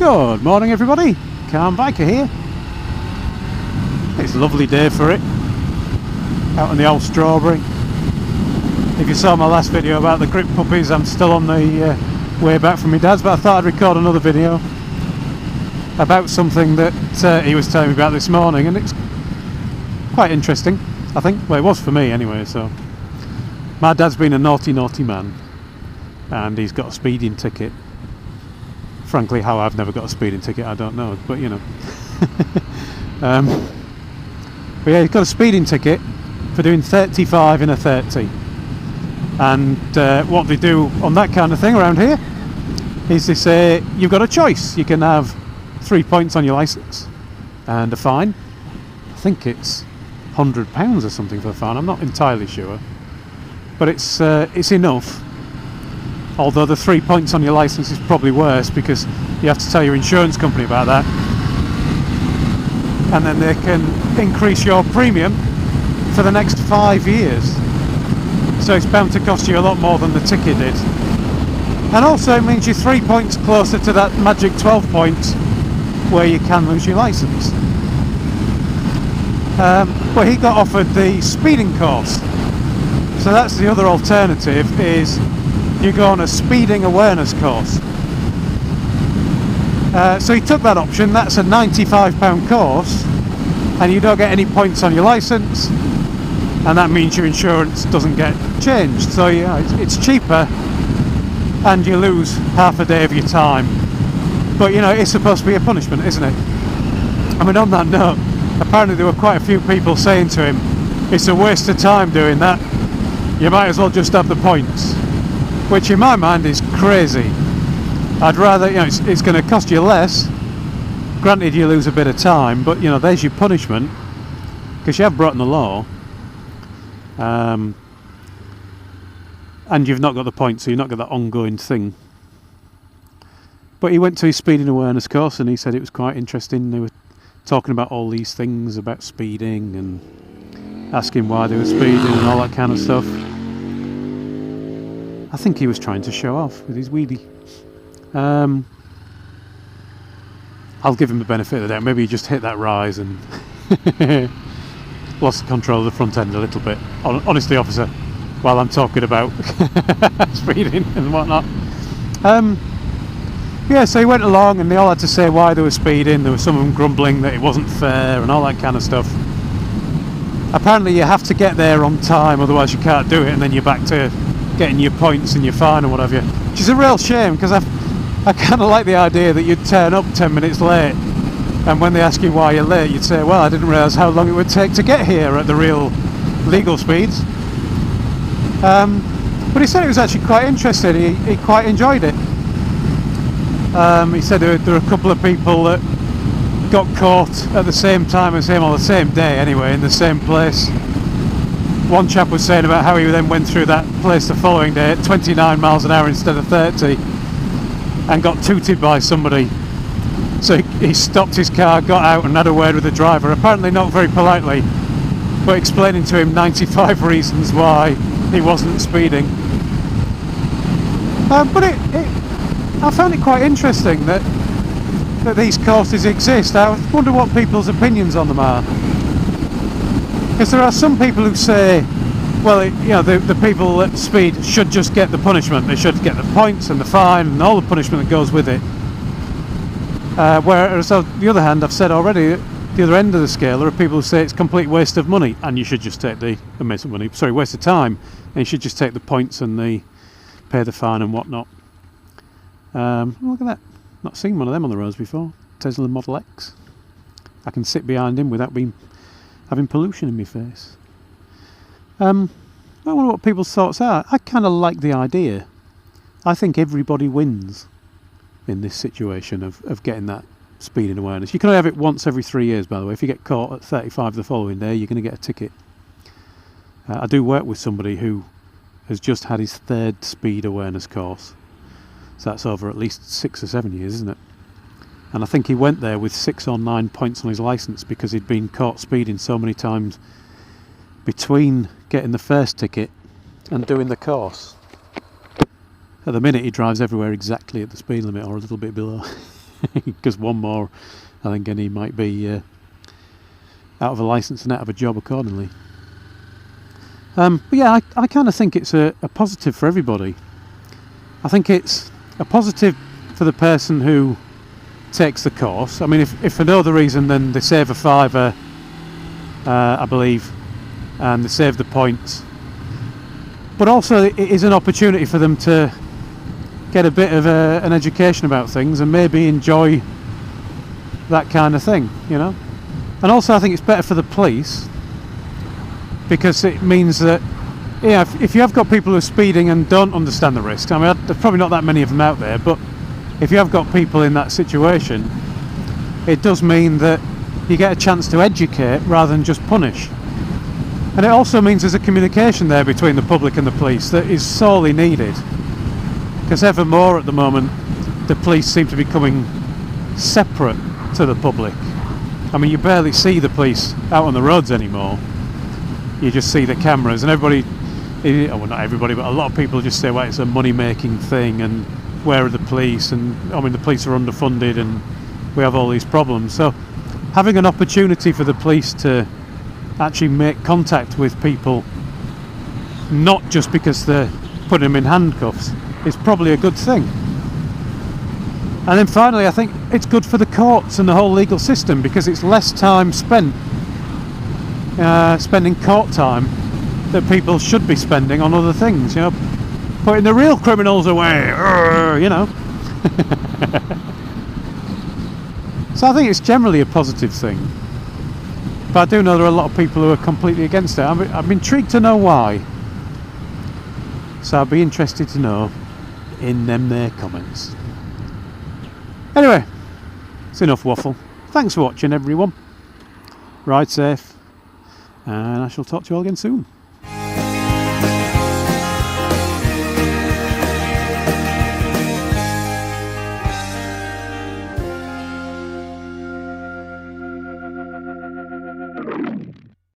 Good morning everybody, Calm Biker here. It's a lovely day for it, out on the old strawberry. If you saw my last video about the grip puppies, I'm still on the way back from my dad's, but I thought I'd record another video about something that he was telling me about this morning, and it's quite interesting, I think. Well, it was for me anyway. So my dad's been a naughty man, and he's got a speeding ticket. Frankly, how I've never got a speeding ticket, I don't know, but you know. But yeah, he's got a speeding ticket for doing 35 in a 30. And what they do on that kind of thing around here is they say you've got a choice. You can have 3 points on your licence and a fine. I think it's £100 or something for the fine. I'm not entirely sure, but it's enough. Although the 3 points on your licence is probably worse, because you have to tell your insurance company about that, and then they can increase your premium for the next 5 years. So it's bound to cost you a lot more than the ticket did. And also it means you're 3 points closer to that magic 12 points where you can lose your licence. Well, he got offered the speeding course. So that's the other alternative, is you go on a speeding awareness course. So he took that option. That's a £95 course, and you don't get any points on your licence, and that means your insurance doesn't get changed. So yeah, it's cheaper, and you lose half a day of your time. But you know, it's supposed to be a punishment, isn't it? I mean, on that note, apparently there were quite a few people saying to him, it's a waste of time doing that, you might as well just have the points. Which in my mind is crazy. I'd rather, you know, it's going to cost you less. Granted, you lose a bit of time, but you know, there's your punishment, because you have broken the law, and you've not got the points, so you've not got that ongoing thing. But he went to his speeding awareness course, and he said it was quite interesting. They were talking about all these things about speeding and asking why they were speeding and all that kind of stuff. I think he was trying to show off with his wheelie. I'll give him the benefit of the doubt. Maybe he just hit that rise and lost control of the front end a little bit. Honestly, officer, while I'm talking about speeding and whatnot. Yeah, so he went along and they all had to say why they were speeding. There were some of them grumbling that it wasn't fair and all that kind of stuff. Apparently you have to get there on time, otherwise you can't do it, and then you're back to getting your points and your fine or whatever, which is a real shame, because I kind of like the idea that you'd turn up 10 minutes late, and when they ask you why you're late, you'd say, well, I didn't realise how long it would take to get here at the real legal speeds. But he said it was actually quite interesting. He quite enjoyed it. He said there were a couple of people that got caught at the same time as him, or the same day anyway, in the same place. One chap was saying about how he then went through that place the following day at 29 miles an hour instead of 30 and got tooted by somebody. So he stopped his car, got out and had a word with the driver, apparently not very politely, but explaining to him 95 reasons why he wasn't speeding. But I found it quite interesting that these courses exist. I wonder what people's opinions on them are. Because there are some people who say, well, you know, the people that speed should just get the punishment. They should get the points and the fine and all the punishment that goes with it. Whereas on the other hand, I've said already, at the other end of the scale, there are people who say it's a complete waste of money, and you should just take waste of time, and you should just take the points and pay the fine and whatnot. Look at that. Not seen one of them on the roads before. Tesla Model X. I can sit behind him without having pollution in my face. I wonder what people's thoughts are. I kind of like the idea. I think everybody wins in this situation of getting that speeding awareness. You can only have it once every 3 years, by the way. If you get caught at 35 the following day, you're going to get a ticket. I do work with somebody who has just had his 3rd speed awareness course. So that's over at least 6 or 7 years, isn't it? And I think he went there with 6 or 9 points on his licence because he'd been caught speeding so many times between getting the first ticket and doing the course. At the minute he drives everywhere exactly at the speed limit or a little bit below. because one more, I think, and he might be out of a licence and out of a job accordingly. But yeah, I kind of think it's a positive for everybody. I think it's a positive for the person who takes the course. I mean, if for no other reason than they save a £5, I believe, and they save the points. But also it is an opportunity for them to get a bit of an education about things and maybe enjoy that kind of thing, you know. And also I think it's better for the police, because it means that, yeah, if you have got people who are speeding and don't understand the risks, I mean, there's probably not that many of them out there, but if you have got people in that situation, it does mean that you get a chance to educate rather than just punish. And it also means there's a communication there between the public and the police that is sorely needed, because ever more at the moment the police seem to be becoming separate to the public. I mean, you barely see the police out on the roads anymore. You just see the cameras, and everybody, well, not everybody, but a lot of people just say, well, it's a money-making thing, and where are the police? And I mean, the police are underfunded, and we have all these problems. So having an opportunity for the police to actually make contact with people, not just because they're putting them in handcuffs, is probably a good thing. And then finally, I think it's good for the courts and the whole legal system, because it's less time spent spending court time that people should be spending on other things, you know, putting the real criminals away, you know. So I think it's generally a positive thing, but I do know there are a lot of people who are completely against it. I'm intrigued to know why, so I'll be interested to know in them their comments. Anyway, it's enough waffle. Thanks for watching, everyone. Ride safe, and I shall talk to you all again soon.